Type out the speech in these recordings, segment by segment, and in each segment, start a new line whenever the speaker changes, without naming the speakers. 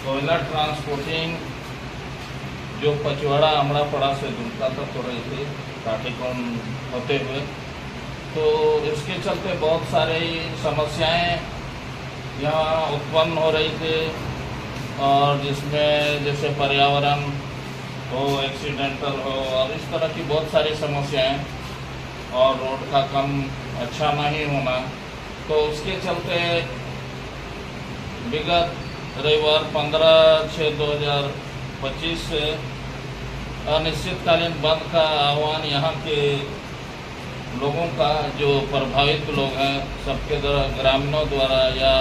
कोयला ट्रांसपोर्टिंग जो पचवाड़ा अमड़ापड़ा से दुमका तक हो रही थी काठीकोण होते हुए, तो इसके चलते बहुत सारी समस्याएं यहाँ उत्पन्न हो रही थी, और जिसमें जैसे पर्यावरण हो, एक्सीडेंटल हो, और इस तरह की बहुत सारी समस्याएं, और रोड का कम अच्छा नहीं होना, तो उसके चलते विगत रविवार 15/6/2025 से अनिश्चितकालीन बंद का आह्वान यहाँ के लोगों का, जो प्रभावित लोग हैं सबके द्वारा, ग्रामीणों द्वारा, या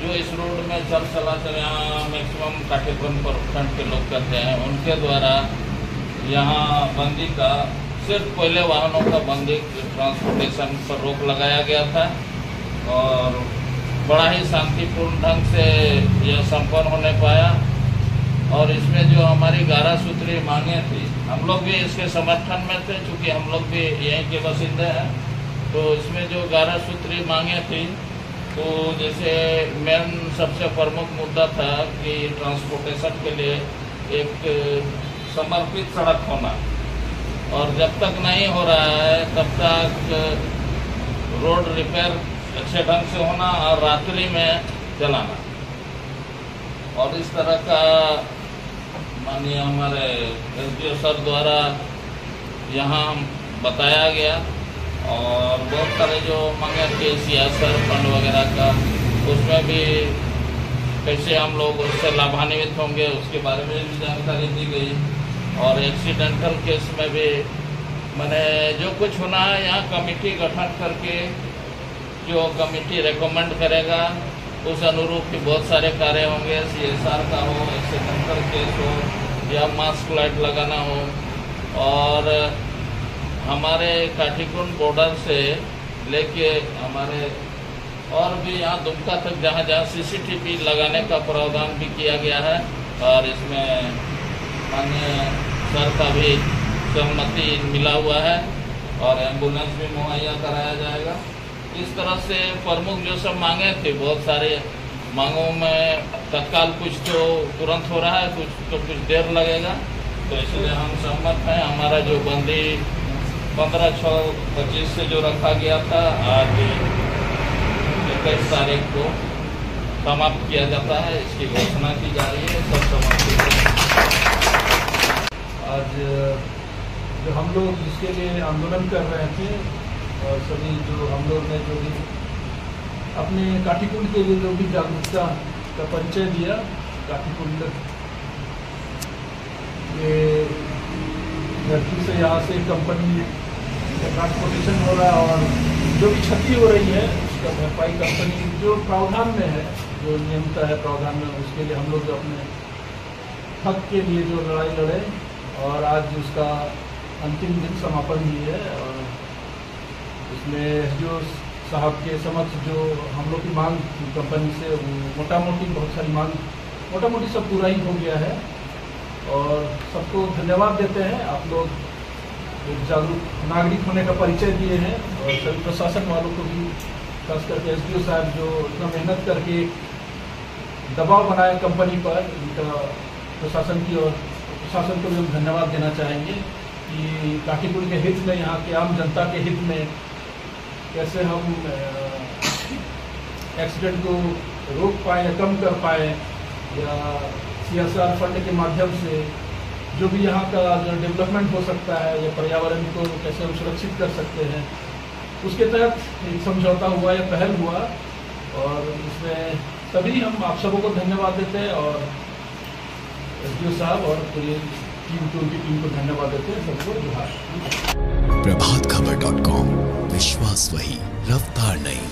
जो इस रोड में चलाचल यहाँ मैक्सिमम काठीकोण प्रखंड के लोग करते हैं, उनके द्वारा यहाँ बंदी का, सिर्फ कोयले वाहनों का बंदी, ट्रांसपोर्टेशन पर रोक लगाया गया था, और बड़ा ही शांतिपूर्ण ढंग से यह संपन्न होने पाया। और इसमें जो हमारी 11 सूत्री मांगे थी, हम लोग भी इसके समर्थन में थे, चूँकि हम लोग भी यहीं के बासिंदे हैं, तो इसमें जो 11 सूत्री मांगे थी, तो जैसे मेन सबसे प्रमुख मुद्दा था कि ट्रांसपोर्टेशन के लिए एक समर्पित सड़क होना, और जब तक नहीं हो रहा है तब तक रोड रिपेयर अच्छे ढंग से होना और रात्रि में चलाना, और इस तरह का माननीय हमारे एसडीओ सर द्वारा यहाँ बताया गया। और बहुत सारे जो मांगे थे CSR फंड वगैरह का, उसमें भी कैसे हम लोग उससे लाभान्वित होंगे उसके बारे में भी जानकारी दी गई, और एक्सीडेंटल केस में भी मैंने जो कुछ होना है यहाँ कमेटी गठन करके, जो कमेटी रेकमेंड करेगा उस अनुरूप भी बहुत सारे कार्य होंगे। CSR का हो, एक्सीडेंटल केस हो, या मास्क लाइट लगाना हो, और हमारे काठीकोण बॉर्डर से लेके हमारे और भी यहाँ दुमका तक जहाँ जहाँ CCTV लगाने का प्रावधान भी किया गया है, और इसमें माननीय सर का भी सहमति मिला हुआ है, और एम्बुलेंस भी मुहैया कराया जाएगा। इस तरह से प्रमुख जो सब मांगे थे, बहुत सारे मांगों में तत्काल कुछ तो तुरंत हो रहा है, कुछ देर लगेगा, तो इसलिए हम सहमत हैं। हमारा जो बंदी 15/6/25 से जो रखा गया था, आज 21 तारीख को समाप्त किया जाता है, इसकी घोषणा की जा रही है। सब समाप्त
आज जो हम लोग जिसके लिए आंदोलन कर रहे थे, और सभी जो हम लोग ने जो भी अपने काठीकोण के लिए जो भी जागरूकता का परिचय दिया, काठीकोण ये धरती से यहाँ से कंपनी का ट्रांसपोर्टेशन हो रहा है, और जो भी क्षति हो रही है उसका भरपाई कंपनी जो प्रावधान में है, जो नियमता है प्रावधान में, उसके लिए हम लोग अपने हक के लिए जो लड़ाई लड़े, और आज उसका अंतिम दिन समापन भी है। और इसमें जो साहब के समक्ष जो हम लोग की मांग कंपनी से, वो मोटा मोटी बहुत सारी मांग मोटा मोटी सब पूरा ही हो गया है, और सबको धन्यवाद देते हैं। आप लोग एक जागरूक नागरिक होने का परिचय दिए हैं, और सभी प्रशासन वालों को भी, खास करके SDO साहब जो इतना मेहनत करके दबाव बनाए कंपनी पर, इनका प्रशासन की और प्रशासन को भी हम धन्यवाद देना चाहेंगे कि काठीकोण के हित में, यहाँ के आम जनता के हित में कैसे हम एक्सीडेंट को रोक पाए या कम कर पाए, या CSR फंड के माध्यम से जो भी यहाँ का जो डेवलपमेंट हो सकता है, या पर्यावरण को कैसे हम सुरक्षित कर सकते हैं, उसके तहत एक समझौता हुआ या पहल हुआ, और इसमें सभी हम आप सबों को धन्यवाद देते हैं, और SDO साहब और पूरी टीम को, उनकी टीम को धन्यवाद देते हैं। सबको जोहार।
प्रभातखबर.com, विश्वास वही, रफ्तार नहीं।